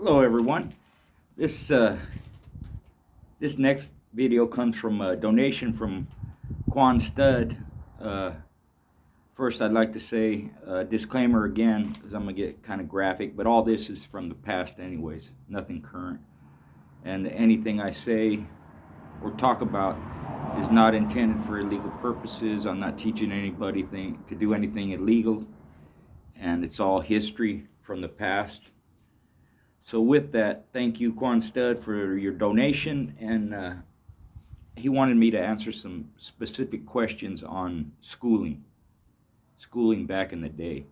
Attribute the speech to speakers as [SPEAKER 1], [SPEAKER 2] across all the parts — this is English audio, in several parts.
[SPEAKER 1] Hello, everyone. This this next video comes from a donation from Quan Stud. Uh, First, I'd like to say disclaimer again, because I'm gonna get kind of graphic. But all this is from the past, anyways. Nothing current, and anything I say or talk about is not intended for illegal purposes. I'm not teaching anybody to do anything illegal, and it's all history from the past. So with that, thank you, Quan Stud, for your donation, and he wanted me to answer some specific questions on schooling back in the day.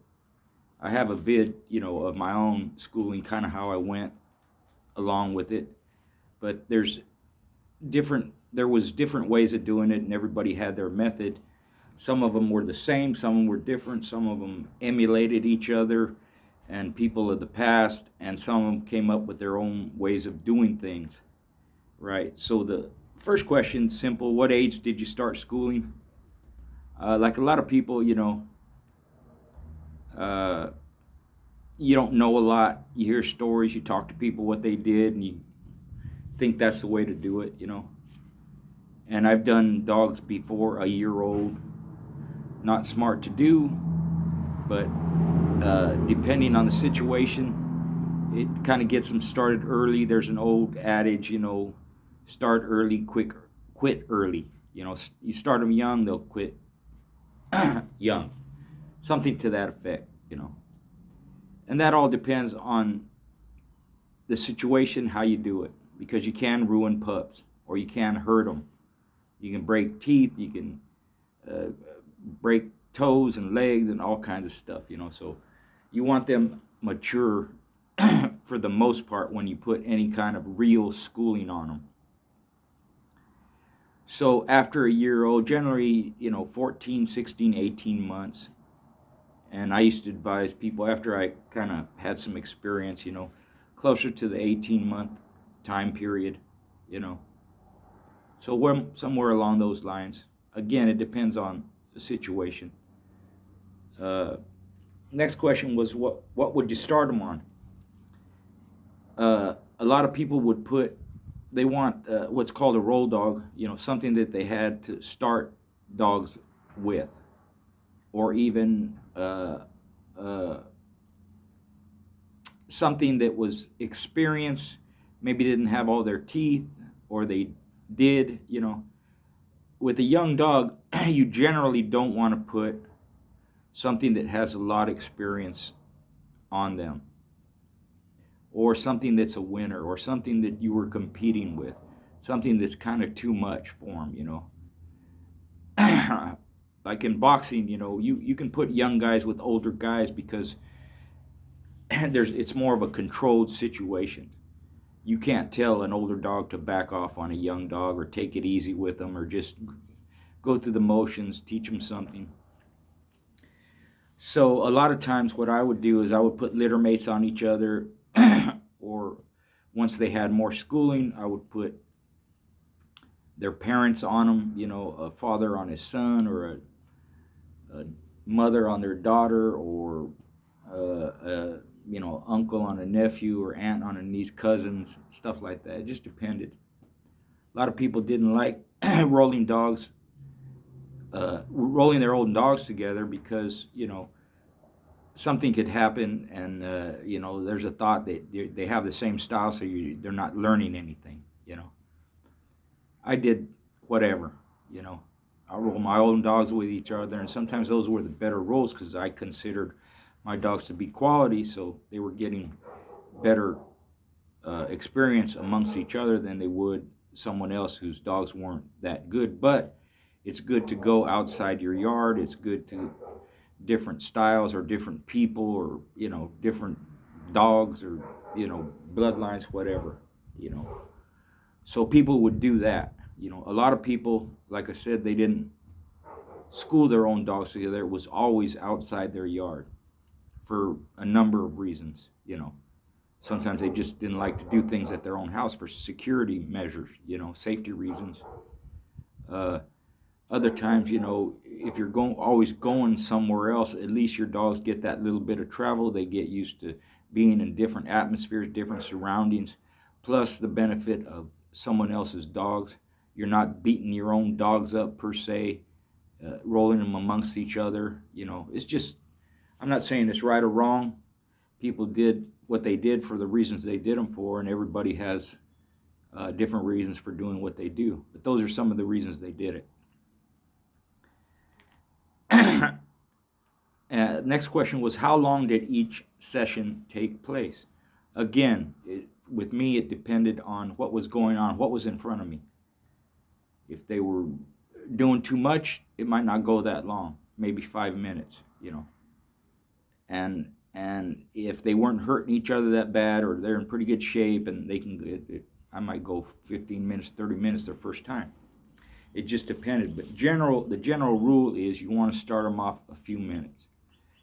[SPEAKER 1] I have a vid, of my own schooling, kind of how I went along with it, but there was different ways of doing it, and everybody had their method. Some of them were the same, some of them were different, some of them emulated each other and people of the past, and some of them came up with their own ways of doing things, right? So the first question, simple: what age did you start schooling? Like a lot of people, you don't know a lot. You hear stories, you talk to people what they did, and you think that's the way to do it, And I've done dogs before a year old. Not smart to do, but depending on the situation, it kind of gets them started early. There's an old adage, start early, quit early. You start them young, they'll quit young. Something to that effect, And that all depends on the situation, how you do it, because you can ruin pups, or you can hurt them. You can break teeth, you can break toes and legs and all kinds of stuff, So you want them mature for the most part when you put any kind of real schooling on them. So after a year old, generally, 14, 16, 18 months. And I used to advise people after I kind of had some experience, closer to the 18-month time period, So we're somewhere along those lines. Again, it depends on the situation. Next question was, what would you start them on? A lot of people would they want what's called a roll dog, something that they had to start dogs with, or even something that was experienced, maybe didn't have all their teeth, or they did, With a young dog, you generally don't want to put something that has a lot of experience on them, or something that's a winner, or something that you were competing with, something that's kind of too much for them, Like in boxing, you can put young guys with older guys because it's more of a controlled situation. You can't tell an older dog to back off on a young dog, or take it easy with them, or just go through the motions, teach them something. So a lot of times what I would do is I would put litter mates on each other, or once they had more schooling, I would put their parents on them, a father on his son, or a mother on their daughter, or uncle on a nephew, or aunt on a niece, cousins, stuff like that. It just depended. A lot of people didn't like rolling their old dogs together because, something could happen, and, there's a thought that they have the same style, so they're not learning anything, I did whatever, I roll my own dogs with each other, and sometimes those were the better rolls because I considered my dogs to be quality, so they were getting better experience amongst each other than they would someone else whose dogs weren't that good. But it's good to go outside your yard. It's good to different styles, or different people, or different dogs, or bloodlines, whatever. So people would do that. A lot of people, like I said, they didn't school their own dogs together. It was always outside their yard for a number of reasons. Sometimes they just didn't like to do things at their own house for security measures, safety reasons. Other times, if you're always going somewhere else, at least your dogs get that little bit of travel. They get used to being in different atmospheres, different surroundings, plus the benefit of someone else's dogs. You're not beating your own dogs up per se, rolling them amongst each other. It's just, I'm not saying it's right or wrong. People did what they did for the reasons they did them for, and everybody has different reasons for doing what they do. But those are some of the reasons they did it. Next question was, how long did each session take place? Again, with me, it depended on what was going on, what was in front of me. If they were doing too much, it might not go that long, maybe 5 minutes, And if they weren't hurting each other that bad, or they're in pretty good shape, and I might go 15 minutes, 30 minutes their first time. It just depended. But the general rule is you want to start them off a few minutes.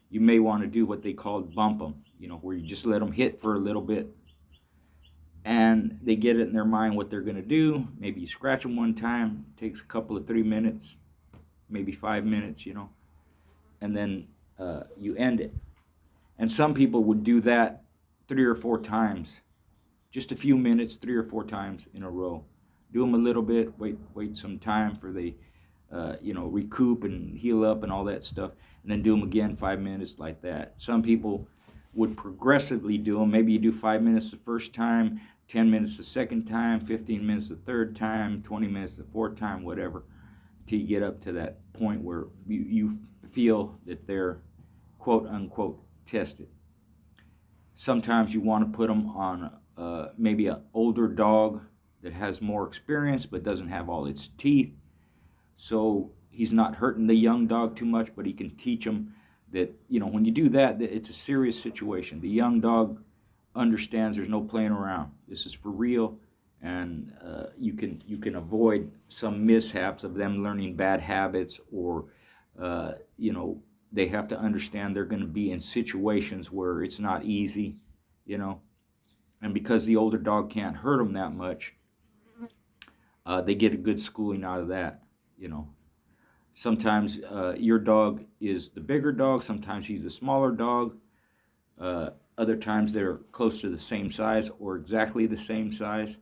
[SPEAKER 1] You may want to do what they call bump them, where you just let them hit for a little bit, and they get it in their mind what they're going to do. Maybe you scratch them one time, it takes a couple of 3 minutes, maybe 5 minutes, and then you end it. And some people would do that 3 or 4 times, just a few minutes, 3 or 4 times in a row. Do them a little bit, wait some time for they, recoup and heal up and all that stuff, and then do them again 5 minutes like that. Some people would progressively do them. Maybe you do 5 minutes the first time, 10 minutes the second time, 15 minutes the third time, 20 minutes the fourth time, whatever, till you get up to that point where you feel that they're quote unquote tested. Sometimes you want to put them on maybe an older dog that has more experience but doesn't have all its teeth, so he's not hurting the young dog too much, but he can teach them that, when you do that, it's a serious situation. The young dog understands there's no playing around. This is for real, and you can avoid some mishaps of them learning bad habits, or they have to understand they're going to be in situations where it's not easy, and because the older dog can't hurt them that much, they get a good schooling out of that. Sometimes your dog is the bigger dog, sometimes he's the smaller dog, other times they're close to the same size or exactly the same size.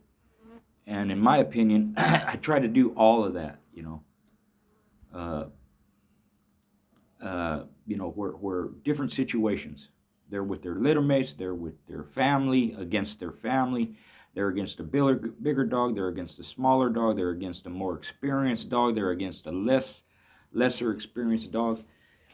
[SPEAKER 1] And in my opinion, I try to do all of that, where different situations. They're with their littermates, they're with their family, against their family, they're against a bigger dog, they're against a smaller dog, they're against a more experienced dog, they're against a lesser experienced dog.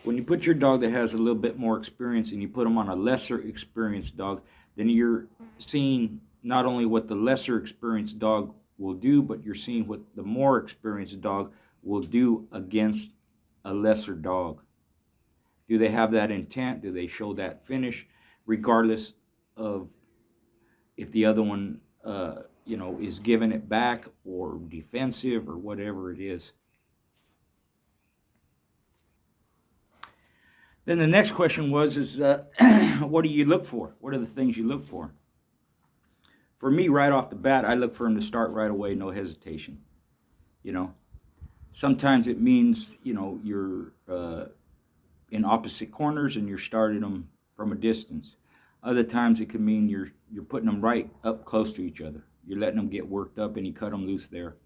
[SPEAKER 1] When you put your dog that has a little bit more experience and you put them on a lesser experienced dog, then you're seeing not only what the lesser experienced dog will do, but you're seeing what the more experienced dog will do against a lesser dog. Do they have that intent? Do they show that finish, regardless of if the other one, is giving it back or defensive or whatever it is? Then the next question was, what do you look for? What are the things you look for? For me, right off the bat, I look for them to start right away, no hesitation. Sometimes it means, you're in opposite corners and you're starting them from a distance. Other times it can mean you're putting them right up close to each other. You're letting them get worked up and you cut them loose there.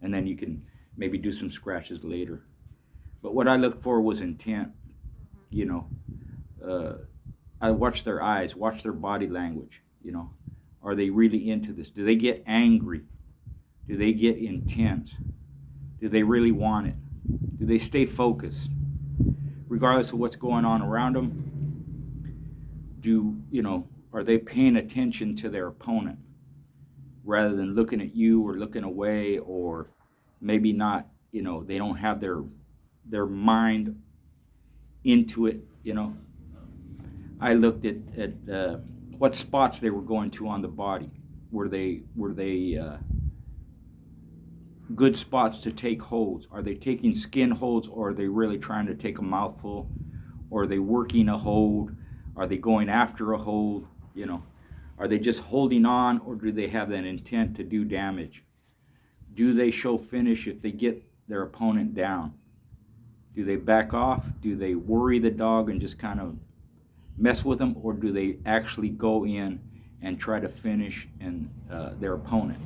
[SPEAKER 1] And then you can maybe do some scratches later. But what I looked for was intent. I watch their eyes, watch their body language. Are they really into this? Do they get angry? Do they get intense? Do they really want it? Do they stay focused? Regardless of what's going on around them, are they paying attention to their opponent rather than looking at you or looking away, or maybe not, they don't have their mind into it. I looked at what spots they were going to on the body. Were they good spots to take holds? Are they taking skin holds, or are they really trying to take a mouthful? Or are they working a hold? Are they going after a hold? Are they just holding on, or do they have that intent to do damage? Do they show finish if they get their opponent down? Do they back off? Do they worry the dog and just kind of mess with them, or do they actually go in and try to finish their opponent?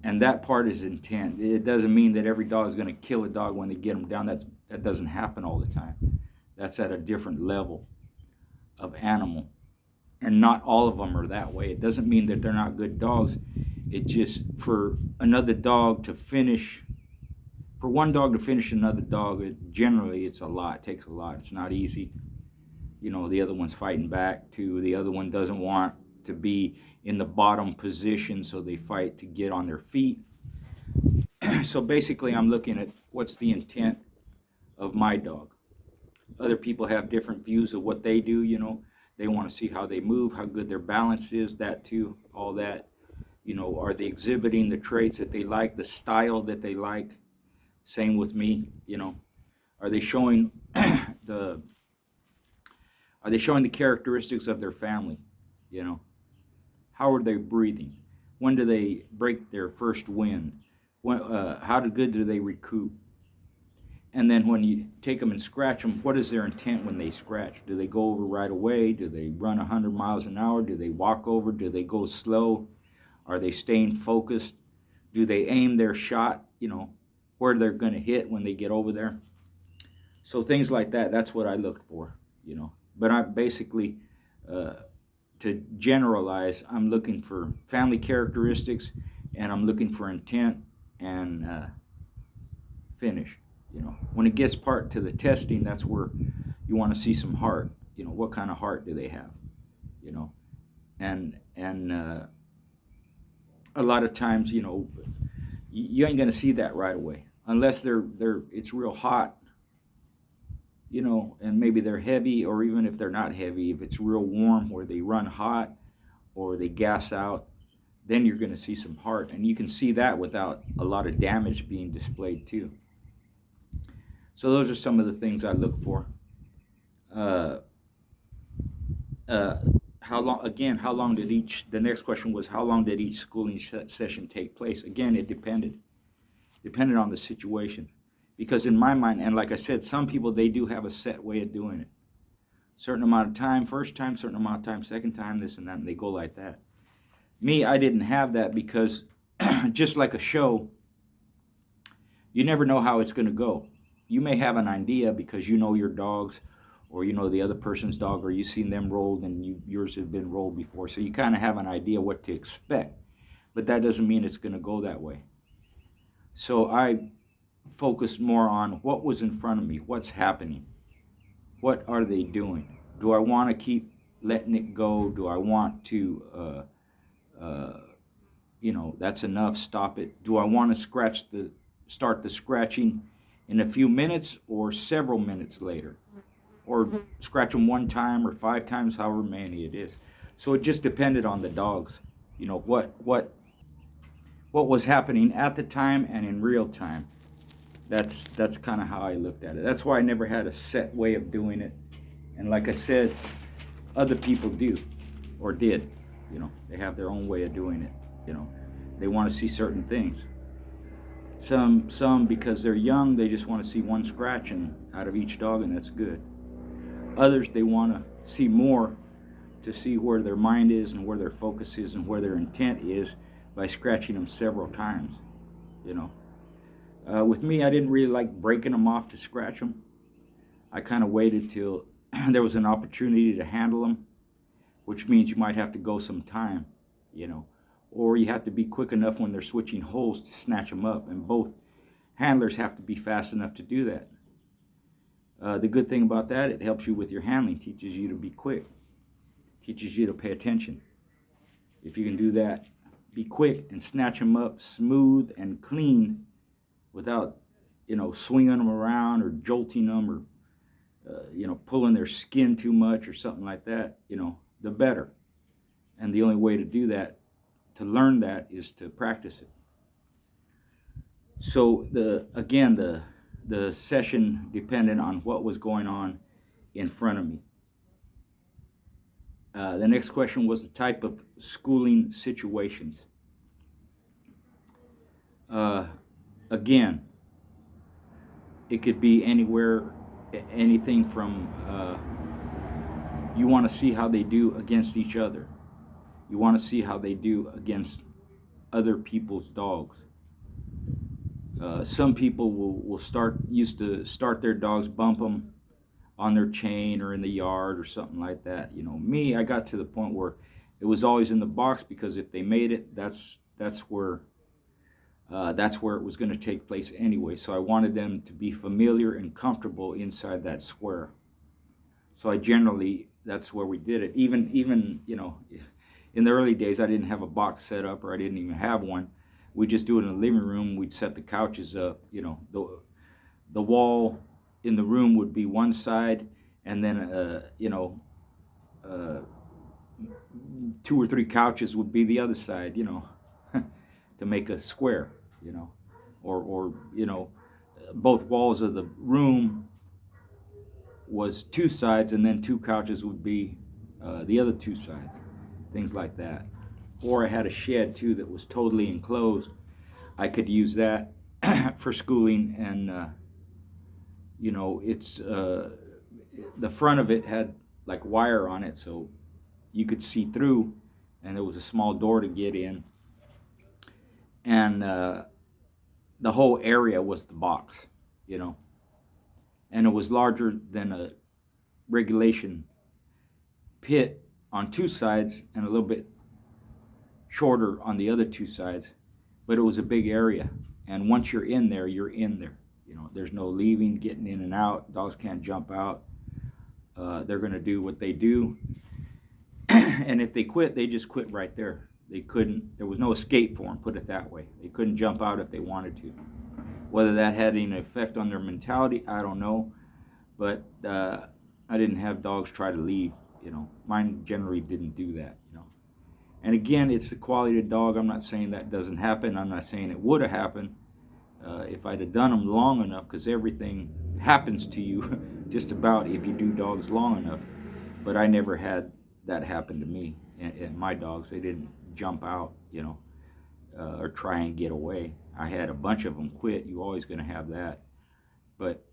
[SPEAKER 1] And that part is intent. It doesn't mean that every dog is going to kill a dog when they get them down. That doesn't happen all the time. That's at a different level of animal, and not all of them are that way. It doesn't mean that they're not good dogs. It just, for another dog to finish, for one dog to finish another dog, generally it's a lot. It takes a lot. It's not easy. The other one's fighting back too. The other one doesn't want to be in the bottom position, so they fight to get on their feet. So basically, I'm looking at what's the intent of my dog. Other people have different views of what they do. They want to see how they move, how good their balance is, that too, all that. Are they exhibiting the traits that they like, the style that they like? Same with me. Are they showing the characteristics of their family? How are they breathing? When do they break their first wind? How good do they recoup? And then when you take them and scratch them, what is their intent when they scratch? Do they go over right away? Do they run 100 miles an hour? Do they walk over? Do they go slow? Are they staying focused? Do they aim their shot, where they're going to hit when they get over there? So things like that, that's what I look for, But I basically, to generalize, I'm looking for family characteristics, and I'm looking for intent and finish. When it gets part to the testing, that's where you want to see some heart. What kind of heart do they have? And a lot of times, you ain't gonna see that right away unless it's real hot, and maybe they're heavy, or even if they're not heavy, if it's real warm where they run hot or they gas out, then you're gonna see some heart, and you can see that without a lot of damage being displayed too. So those are some of the things I look for. How long did the next question was, how long did each schooling session take place? Again, it depended on the situation. Because in my mind, and like I said, some people, they do have a set way of doing it. Certain amount of time, first time, certain amount of time, second time, this and that, and they go like that. Me, I didn't have that because just like a show, you never know how it's going to go. You may have an idea because you know your dogs, or the other person's dog, or you've seen them rolled and yours have been rolled before. So you kind of have an idea what to expect. But that doesn't mean it's going to go that way. So I focused more on what was in front of me, what's happening, what are they doing? Do I want to keep letting it go? Do I want to, that's enough, stop it? Do I want to start the scratching in a few minutes or several minutes later? Or scratch them one time or 5 times, however many it is. So it just depended on the dogs, what was happening at the time and in real time. That's kind of how I looked at it. That's why I never had a set way of doing it. And like I said, other people do or did. They have their own way of doing it. They want to see certain things. Some because they're young, they just want to see one scratching out of each dog, and that's good. Others, they want to see more, to see where their mind is and where their focus is and where their intent is by scratching them several times. With me, I didn't really like breaking them off to scratch them. I kind of waited till there was an opportunity to handle them, which means you might have to go some time, or you have to be quick enough when they're switching holes to snatch them up, and both handlers have to be fast enough to do that. The good thing about that, it helps you with your handling, teaches you to be quick, teaches you to pay attention. If you can do that, be quick and snatch them up smooth and clean without, swinging them around or jolting them or, pulling their skin too much or something like that, the better. And the only way to do that, to learn that, is to practice it. So the session depended on what was going on in front of me. The next question was the type of schooling situations. Again, it could be anywhere, anything from You want to see how they do against each other. You want to see how they do against other people's dogs. Some people will used to start their dogs, bump them on their chain or in the yard or something like that. Me, I got to the point where it was always in the box, because if they made it, that's where it was going to take place anyway. So I wanted them to be familiar and comfortable inside that square. So that's where we did it. Even in the early days, I didn't have a box set up, or I didn't even have one. We just do it in the living room. We'd set the couches up. The wall in the room would be one side, and then two or three couches would be the other side. To make a square. Or both walls of the room was two sides, and then two couches would be the other two sides, things like that. Or I had a shed too that was totally enclosed. I could use that for schooling, and it's the front of it had like wire on it, so you could see through, and there was a small door to get in, and the whole area was the box, and it was larger than a regulation pit on two sides, and a little bit shorter on the other two sides, but it was a big area. And once you're in there, you're in there. There's no leaving, getting in and out. Dogs can't jump out. They're going to do what they do. And if they quit, they just quit right there. There was no escape for them, put it that way. They couldn't jump out if they wanted to. Whether that had any effect on their mentality, I don't know. But I didn't have dogs try to leave. Mine generally didn't do that. And again, it's the quality of the dog. I'm not saying that doesn't happen. I'm not saying it would have happened if I'd have done them long enough, because everything happens to you just about if you do dogs long enough. But I never had that happen to me. And my dogs, they didn't jump out, or try and get away. I had a bunch of them quit. You're always going to have that. But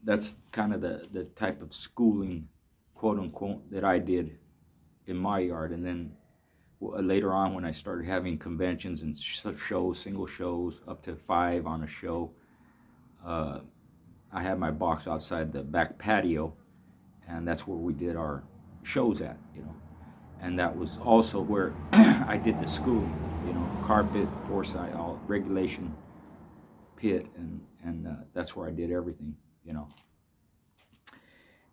[SPEAKER 1] that's kind of the type of schooling, quote unquote, that I did in my yard. And then later on, when I started having conventions and shows, single shows, up to 5 on a show, I had my box outside the back patio, and that's where we did our shows at, and that was also where I did the schooling, carpet, foresight, all regulation, pit, and that's where I did everything,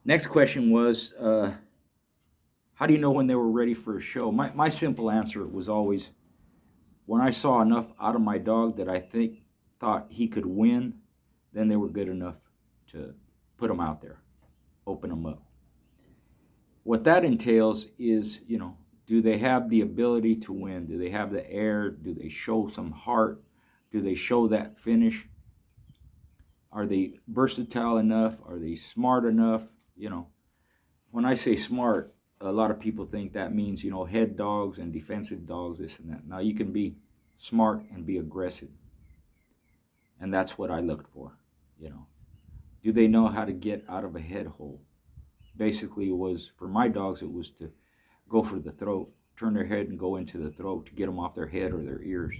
[SPEAKER 1] Next question was, how do you know when they were ready for a show? My simple answer was always, when I saw enough out of my dog that I thought he could win, then they were good enough to put them out there, open them up. What that entails is, do they have the ability to win? Do they have the air? Do they show some heart? Do they show that finish? Are they versatile enough? Are they smart enough? When I say smart, a lot of people think that means, head dogs and defensive dogs, this and that. Now, you can be smart and be aggressive. And that's what I looked for, Do they know how to get out of a head hole? Basically, for my dogs, it was to go for the throat, turn their head and go into the throat to get them off their head or their ears,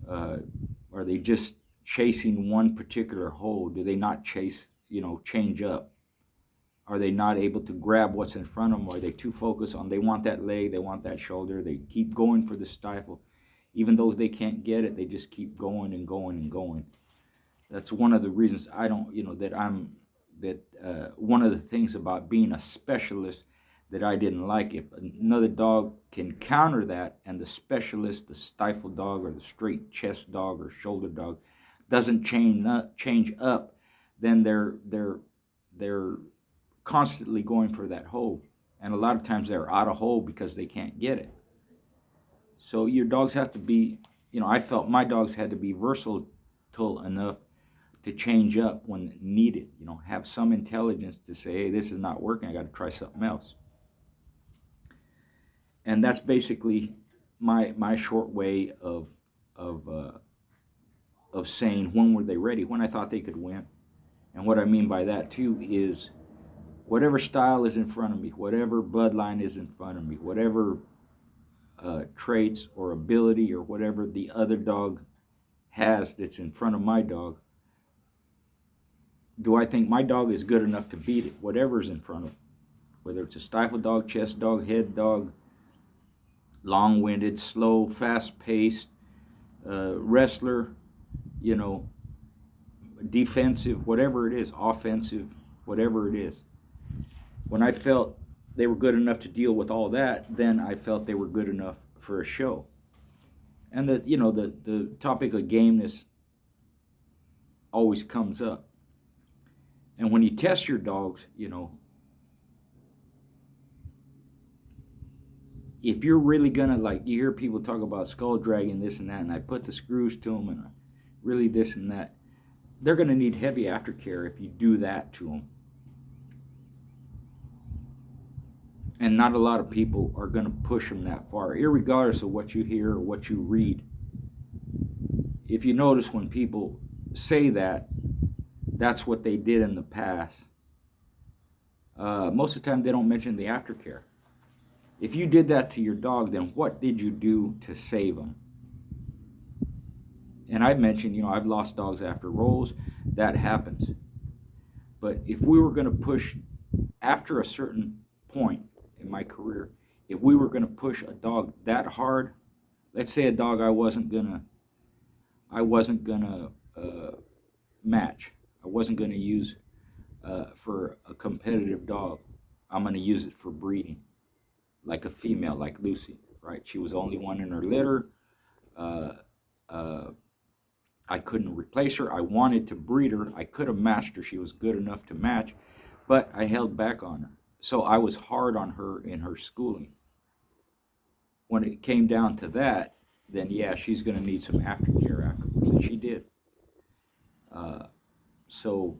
[SPEAKER 1] Are they just chasing one particular hole? Do they not change up? Are they not able to grab what's in front of them? Are they too focused on, they want that leg, they want that shoulder, they keep going for the stifle. Even though they can't get it, they just keep going and going and going. That's one of the reasons I don't, one of the things about being a specialist that I didn't like. If another dog can counter that, and the specialist, the stifle dog or the straight chest dog or shoulder dog, doesn't change up, then they're constantly going for that hole, and a lot of times they're out of hole because they can't get it. So your dogs have to be, I felt my dogs had to be versatile enough to change up when needed, have some intelligence to say, hey, this is not working, I got to try something else. And that's basically my short way of saying when were they ready, when I thought they could win. And what I mean by that too is whatever style is in front of me, whatever bloodline is in front of me, whatever traits or ability or whatever the other dog has that's in front of my dog, do I think my dog is good enough to beat it, whatever's in front of it? Whether it's a stifle dog, chest dog, head dog, long-winded, slow, fast-paced, wrestler, you know, defensive, whatever it is, offensive, whatever it is. When I felt they were good enough to deal with all that, then I felt they were good enough for a show. And the topic of gameness always comes up. And when you test your dogs, if you're really gonna, like, you hear people talk about skull dragging this and that, and I put the screws to them and really this and that, they're gonna need heavy aftercare if you do that to them. And not a lot of people are gonna push them that far, irregardless of what you hear or what you read. If you notice, when people say that, that's what they did in the past. Most of the time they don't mention the aftercare. If you did that to your dog, then what did you do to save them? And I've mentioned, I've lost dogs after rolls. That happens. But if we were going to push after a certain point in my career, if we were going to push a dog that hard, let's say a dog I wasn't gonna match, I wasn't gonna use for a competitive dog, I'm gonna use it for breeding. Like a female, like Lucy, right? She was the only one in her litter. I couldn't replace her. I wanted to breed her. I could have matched her. She was good enough to match, but I held back on her. So I was hard on her in her schooling. When it came down to that, then yeah, she's going to need some aftercare afterwards, and she did. So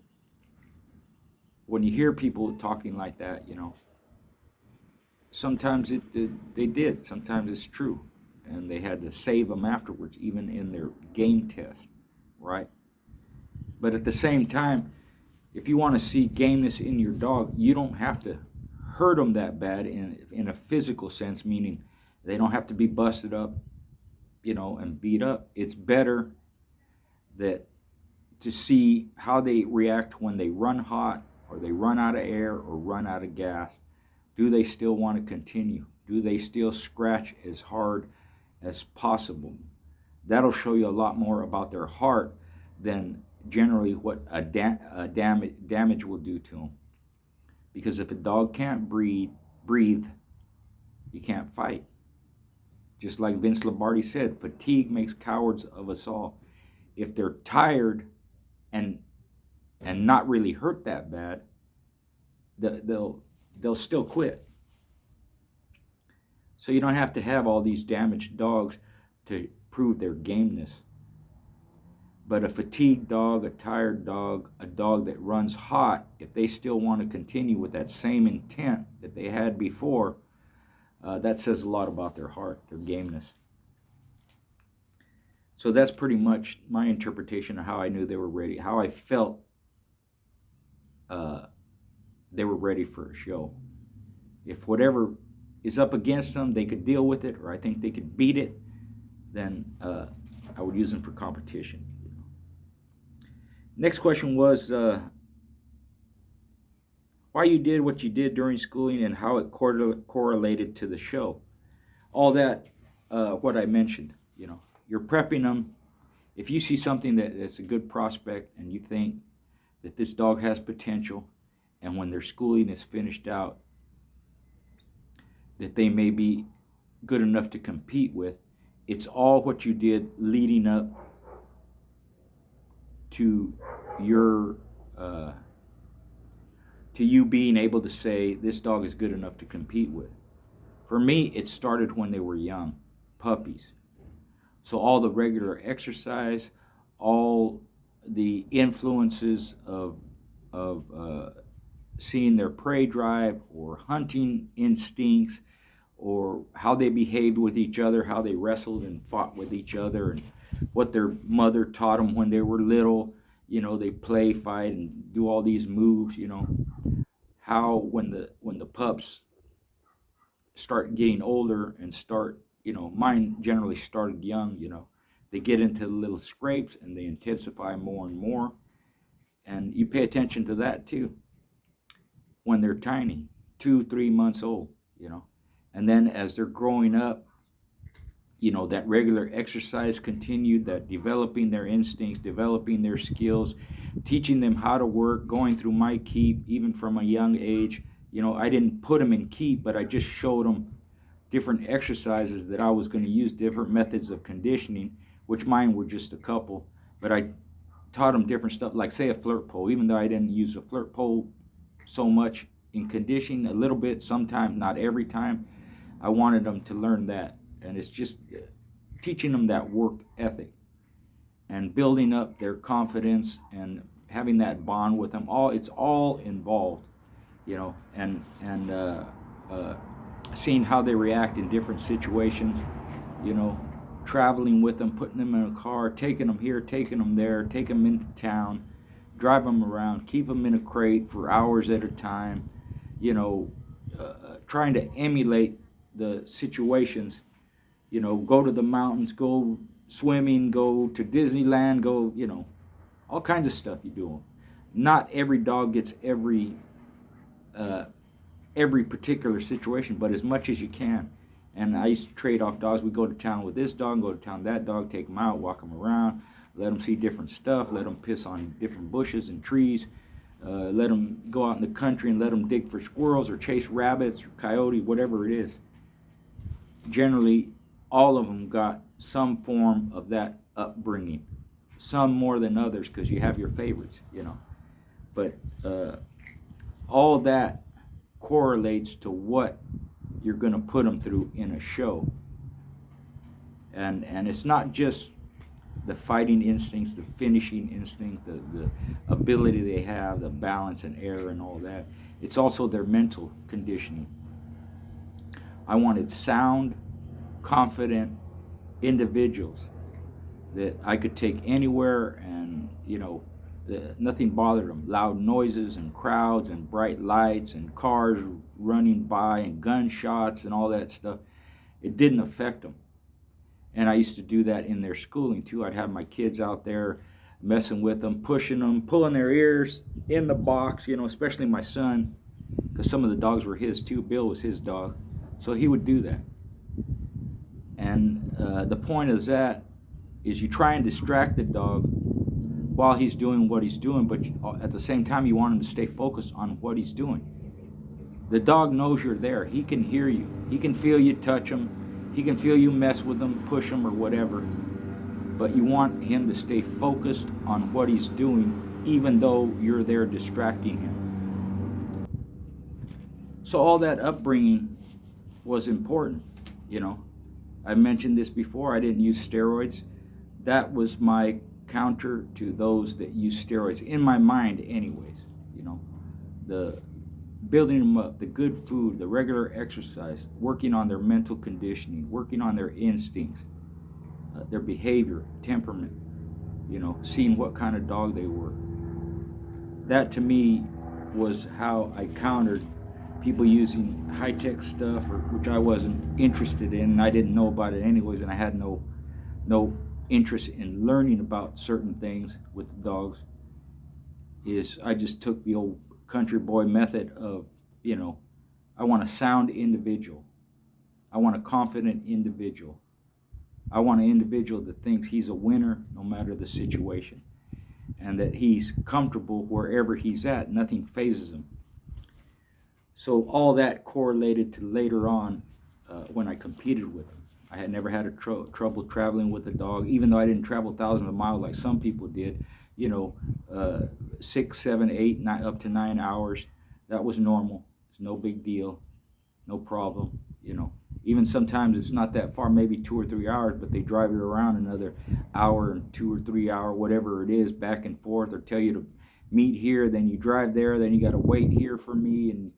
[SPEAKER 1] when you hear people talking like that, sometimes they did. Sometimes it's true, and they had to save them afterwards, even in their game test, right? But at the same time, if you want to see gameness in your dog, you don't have to hurt them that bad in a physical sense, meaning they don't have to be busted up, and beat up. It's better to see how they react when they run hot, or they run out of air, or run out of gas. Do they still want to continue? Do they still scratch as hard as possible? That'll show you a lot more about their heart than generally what a damage will do to them. Because if a dog can't breathe, you can't fight. Just like Vince Lombardi said, fatigue makes cowards of us all. If they're tired and not really hurt that bad, they'll still quit. So you don't have to have all these damaged dogs to prove their gameness. But a fatigued dog, a tired dog, a dog that runs hot, if they still want to continue with that same intent that they had before, that says a lot about their heart, their gameness. So that's pretty much my interpretation of how I knew they were ready, how I felt they were ready for a show. If whatever is up against them, they could deal with it, or I think they could beat it, then I would use them for competition. Next question was why you did what you did during schooling and how it correlated to the show. All that, what I mentioned, you're prepping them. If you see something that's a good prospect and you think that this dog has potential, and when their schooling is finished out, that they may be good enough to compete with, it's all what you did leading up to your to you being able to say this dog is good enough to compete with. For me, it started when they were young, puppies. So all the regular exercise, all the influences of seeing their prey drive or hunting instincts, or how they behaved with each other, how they wrestled and fought with each other, and what their mother taught them when they were little, they play fight and do all these moves, how when the pups start getting older and start, mine generally started young, they get into little scrapes and they intensify more and more. And you pay attention to that too when they're tiny, 2, 3 months old, you know. And then as they're growing up, that regular exercise continued, that developing their instincts, developing their skills, teaching them how to work, going through my keep, even from a young age. I didn't put them in keep, but I just showed them different exercises that I was going to use, different methods of conditioning, which mine were just a couple. But I taught them different stuff, like say a flirt pole, even though I didn't use a flirt pole so much in conditioning, a little bit, sometimes, not every time. I wanted them to learn that. And it's just teaching them that work ethic and building up their confidence and having that bond with them. It's all involved, and seeing how they react in different situations, you know, traveling with them, putting them in a car, taking them here, taking them there, taking them into town, drive them around, keep them in a crate for hours at a time, trying to emulate the situations, go to the mountains, go swimming, go to Disneyland, go, all kinds of stuff you do. Not every dog gets every particular situation, but as much as you can. And I used to trade off dogs. We go to town with this dog, go to town with that dog, take them out, walk them around, let them see different stuff, let them piss on different bushes and trees, let them go out in the country and let them dig for squirrels or chase rabbits or coyotes, whatever it is. Generally, all of them got some form of that upbringing. Some more than others because you have your favorites, But all that correlates to what you're going to put them through in a show. And it's not just the fighting instincts, the finishing instinct, the ability they have, the balance and air and all that. It's also their mental conditioning. I wanted sound, confident individuals that I could take anywhere and, nothing bothered them. Loud noises and crowds and bright lights and cars running by and gunshots and all that stuff. It didn't affect them. And I used to do that in their schooling too. I'd have my kids out there messing with them, pushing them, pulling their ears in the box, especially my son, because some of the dogs were his too. Bill was his dog. So he would do that. And the point of that is you try and distract the dog while he's doing what he's doing, but at the same time you want him to stay focused on what he's doing. The dog knows you're there. He can hear you. He can feel you touch him. He can feel you mess with him, push him, or whatever. But you want him to stay focused on what he's doing, even though you're there distracting him. So all that upbringing was important, I mentioned this before. I didn't use steroids. That was my counter to those that use steroids, in my mind anyways. The building them up, the good food, the regular exercise, working on their mental conditioning, working on their instincts, their behavior, temperament, seeing what kind of dog they were. That to me was how I countered people using high-tech stuff, which I wasn't interested in, and I didn't know about it anyways, and I had no interest in learning about certain things with the dogs. Is I just took the old country boy method of, I want a sound individual. I want a confident individual. I want an individual that thinks he's a winner no matter the situation, and that he's comfortable wherever he's at. Nothing phases him. So all that correlated to later on when I competed with him. I had never had trouble traveling with a dog, even though I didn't travel thousands of miles like some people did. 6, 7, 8, 9, up to 9 hours. That was normal. It's no big deal, no problem. Even sometimes it's not that far, maybe 2 or 3 hours, but they drive you around another hour and 2 or 3 hour, whatever it is, back and forth, or tell you to meet here, then you drive there, then you got to wait here for me, and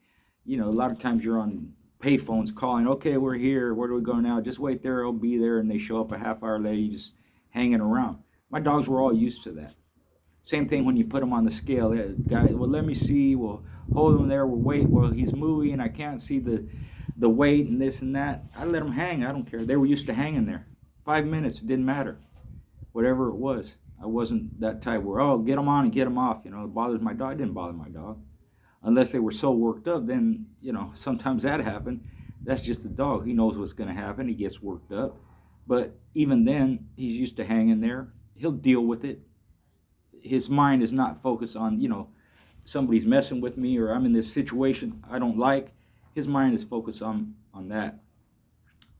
[SPEAKER 1] a lot of times you're on payphones calling, okay, we're here, where do we go now? Just wait there, I'll be there, and they show up a half hour later, you just hanging around. My dogs were all used to that. Same thing when you put him on the scale. Guy, well, let me see. We'll hold him there. We'll wait. Well, he's moving. I can't see the weight and this and that. I let him hang. I don't care. They were used to hanging there. 5 minutes, it didn't matter. Whatever it was. I wasn't that type where, oh, get them on and get them off. You know, it bothers my dog. It didn't bother my dog. Unless they were so worked up, then, you know, sometimes that happened. That's just the dog. He knows what's going to happen. He gets worked up. But even then, he's used to hanging there. He'll deal with it. His mind is not focused on, you know, somebody's messing with me or I'm in this situation I don't like. His mind is focused on that.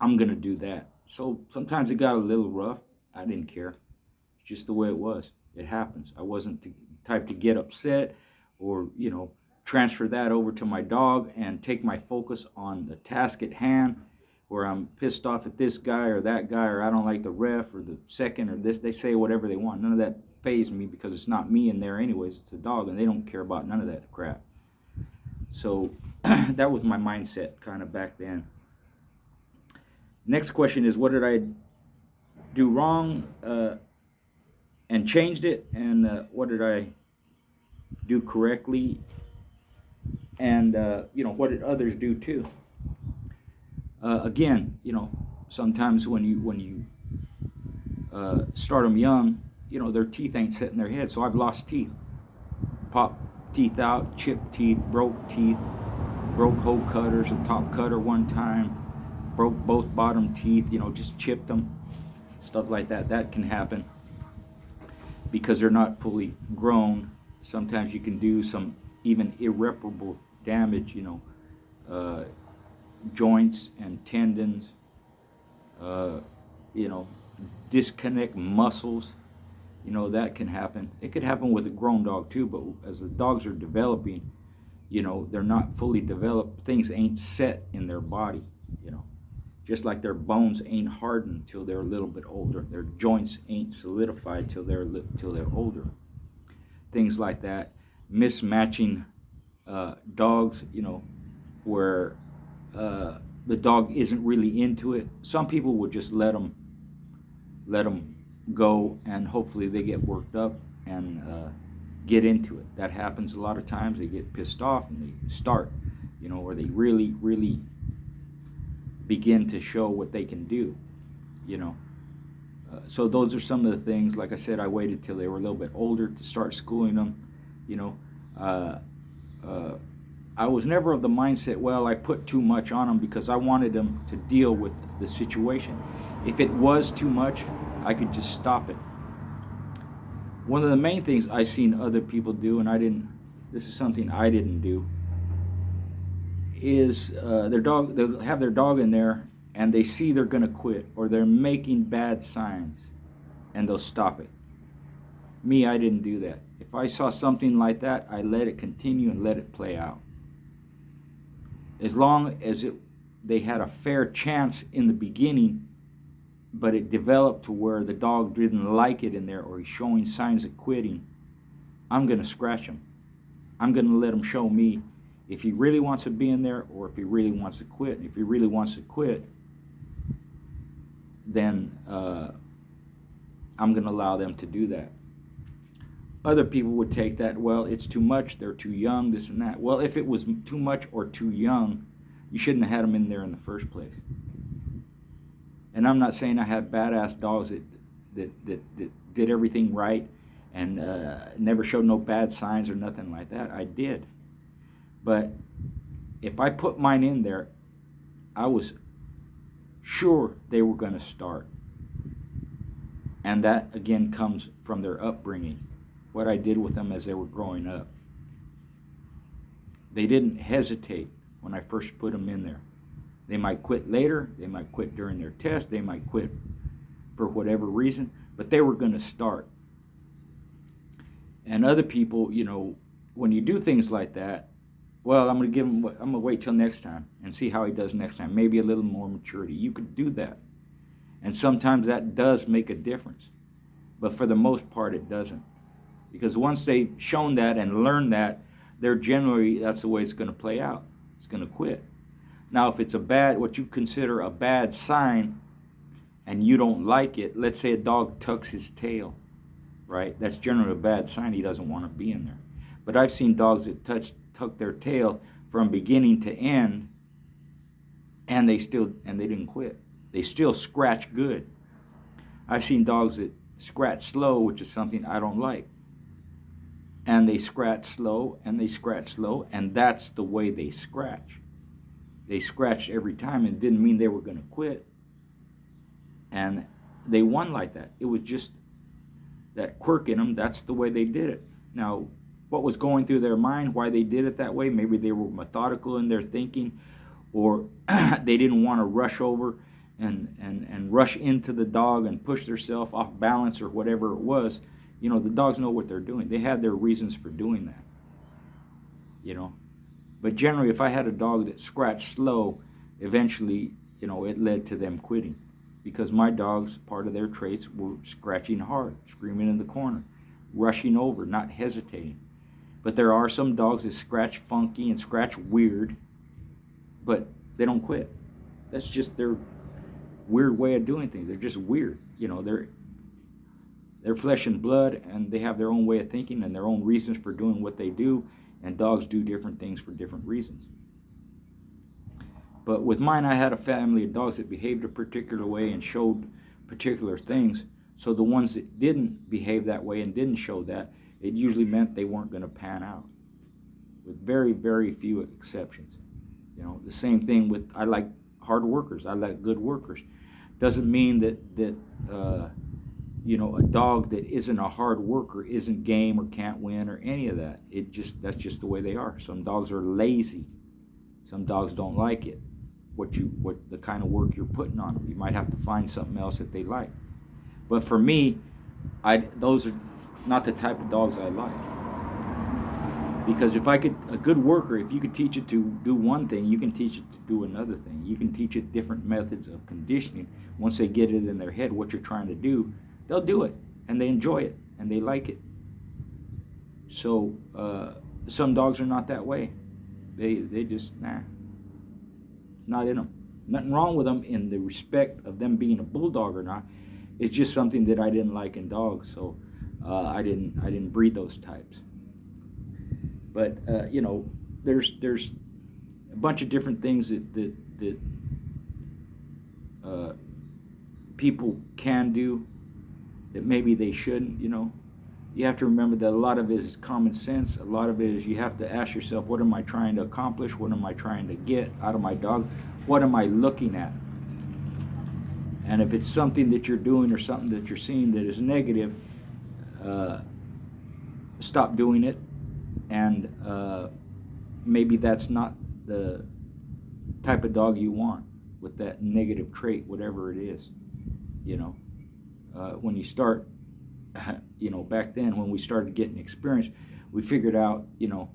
[SPEAKER 1] I'm going to do that. So sometimes it got a little rough. I didn't care. It's just the way it was. It happens. I wasn't the type to get upset or, you know, transfer that over to my dog and take my focus on the task at hand where I'm pissed off at this guy or that guy or I don't like the ref or the second or this. They say whatever they want. None of that fazed me because it's not me in there anyways. It's a dog and they don't care about none of that crap. So that was my mindset kind of back then. Next question is, what did I do wrong and changed it, and what did I do correctly, and you know, what did others do too? Again, you know, sometimes when you start them young, you know, their teeth ain't set in their head. So I've lost teeth, popped teeth out, chipped teeth, broke hole cutters, a top cutter one time, broke both bottom teeth, you know, just chipped them, stuff like that. That can happen because they're not fully grown. Sometimes you can do some even irreparable damage, you know, joints and tendons, you know, disconnect muscles, you know, that can happen. It could happen with a grown dog too, but as the dogs are developing, you know, they're not fully developed. Things ain't set in their body, you know, just like their bones ain't hardened till they're a little bit older. Their joints ain't solidified till they're older. Things like that. Mismatching dogs, you know, where the dog isn't really into it. Some people would just let them go, and hopefully they get worked up and get into it. That happens a lot of times. They get pissed off and they start, you know, or they really begin to show what they can do, you know. So those are some of the things. Like I said, I waited till they were a little bit older to start schooling them, you know. I was never of the mindset, well, I put too much on them, because I wanted them to deal with the situation. If it was too much, I could just stop it. One of the main things I seen other people do, and this is something I didn't do, is they'll have their dog in there and they see they're going to quit or they're making bad signs and they'll stop it. Me, I didn't do that. If I saw something like that, I let it continue and let it play out. As long as they had a fair chance in the beginning, but it developed to where the dog didn't like it in there or he's showing signs of quitting, I'm going to scratch him. I'm going to let him show me if he really wants to be in there or if he really wants to quit. If he really wants to quit, then I'm going to allow them to do that. Other people would take that, well, it's too much, they're too young, this and that. Well, if it was too much or too young, you shouldn't have had them in there in the first place. And I'm not saying I had badass dogs that did everything right and never showed no bad signs or nothing like that. I did. But if I put mine in there, I was sure they were going to start. And that, again, comes from their upbringing, what I did with them as they were growing up. They didn't hesitate when I first put them in there. They might quit later, they might quit during their test, they might quit for whatever reason, but they were going to start. And other people, you know, when you do things like that, well, I'm going to wait till next time and see how he does next time. Maybe a little more maturity. You could do that. And sometimes that does make a difference. But for the most part, it doesn't. Because once they've shown that and learned that, that's the way it's going to play out. It's going to quit. Now, if it's what you consider a bad sign, and you don't like it, let's say a dog tucks his tail. right? That's generally a bad sign. He doesn't want to be in there. But I've seen dogs that tuck their tail from beginning to end, and they didn't quit. They still scratch good. I've seen dogs that scratch slow, which is something I don't like. And they scratch slow, and they scratch slow, and that's the way they scratch. They scratched every time, and it didn't mean they were going to quit. And they won like that. It was just that quirk in them. That's the way they did it. Now, what was going through their mind, why they did it that way? Maybe they were methodical in their thinking, or they didn't want to rush over and rush into the dog and push themselves off balance or whatever it was. You know, the dogs know what they're doing. They had their reasons for doing that, you know. But generally, if I had a dog that scratched slow, eventually, you know, it led to them quitting. Because my dogs, part of their traits were scratching hard, screaming in the corner, rushing over, not hesitating. But there are some dogs that scratch funky and scratch weird, but they don't quit. That's just their weird way of doing things. They're just weird. You know, they're flesh and blood, and they have their own way of thinking and their own reasons for doing what they do, and dogs do different things for different reasons. But with mine, I had a family of dogs that behaved a particular way and showed particular things. So the ones that didn't behave that way and didn't show that, it usually meant they weren't going to pan out, with very, very few exceptions. You know, the same thing with, I like hard workers. I like good workers. Doesn't mean that you know, a dog that isn't a hard worker isn't game or can't win or any of that. That's just the way they are. Some dogs are lazy. Some dogs don't like it. What the kind of work you're putting on them. You might have to find something else that they like. But for me, those are not the type of dogs I like. Because a good worker, if you could teach it to do one thing, you can teach it to do another thing. You can teach it different methods of conditioning. Once they get it in their head what you're trying to do, they'll do it, and they enjoy it, and they like it. So some dogs are not that way. They just, not in them. Nothing wrong with them in the respect of them being a bulldog or not. It's just something that I didn't like in dogs, so I didn't breed those types. But you know, there's a bunch of different things that people can do that maybe they shouldn't. You know, you have to remember that a lot of it is common sense. A lot of it is you have to ask yourself, what am I trying to accomplish? What am I trying to get out of my dog? What am I looking at? And if it's something that you're doing or something that you're seeing that is negative, stop doing it. And maybe that's not the type of dog you want with that negative trait, whatever it is. You know, when you start, you know, back then when we started getting experience, we figured out, you know,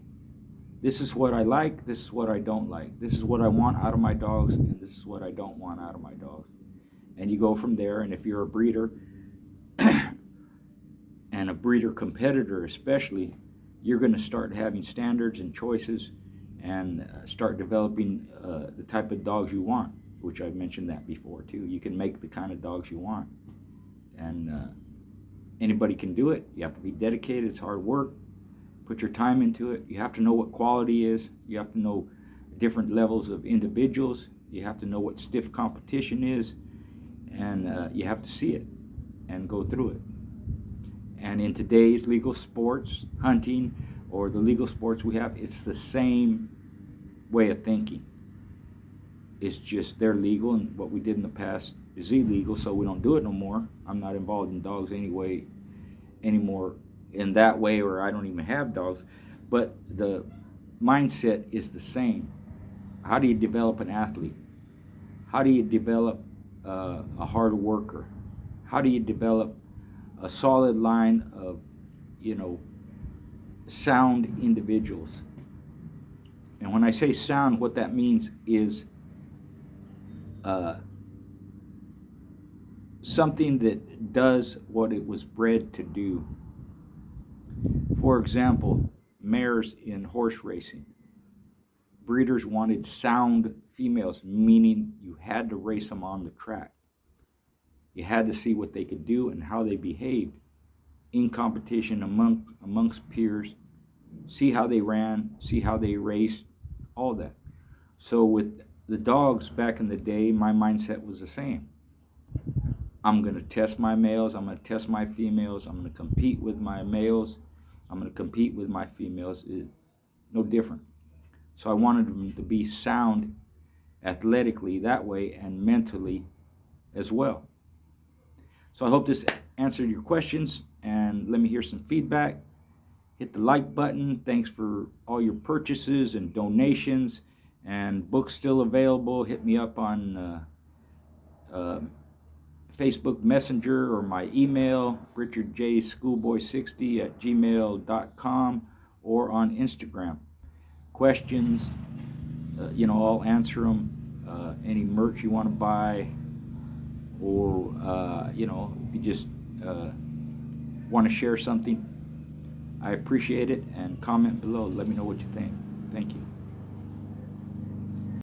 [SPEAKER 1] this is what I like, this is what I don't like, this is what I want out of my dogs, and this is what I don't want out of my dogs. And you go from there. And if you're a breeder and a breeder competitor especially, you're going to start having standards and choices and start developing the type of dogs you want, which I've mentioned that before too. You can make the kind of dogs you want, and anybody can do it. You have to be dedicated. It's hard work. Put your time into it. You have to know what quality is. You have to know different levels of individuals. You have to know what stiff competition is, and you have to see it and go through it. And in today's legal sports, hunting, or the legal sports we have, it's the same way of thinking. It's just they're legal, and what we did in the past is illegal, so we don't do it no more. I'm not involved in dogs anymore in that way, or I don't even have dogs. But the mindset is the same. How do you develop an athlete? How do you develop a hard worker? How do you develop a solid line of, you know, sound individuals? And when I say sound, what that means is something that does what it was bred to do. For example, mares in horse racing. Breeders wanted sound females, meaning you had to race them on the track. You had to see what they could do and how they behaved. in competition amongst peers, see how they ran, see how they raced, all that. So with the dogs back in the day, my mindset was the same. I'm going to test my males, I'm going to test my females, I'm going to compete with my males, I'm going to compete with my females. No different. So I wanted them to be sound athletically that way and mentally as well. So I hope this answered your questions, and let me hear some feedback. Hit the like button. Thanks for all your purchases and donations, and books still available. Hit me up on Facebook Messenger or my email, richardjschoolboy60@gmail.com, or on Instagram. Questions, I'll answer them. Any merch you want to buy, or if you just want to share something, I appreciate it. And comment below. Let me know what you think. Thank you.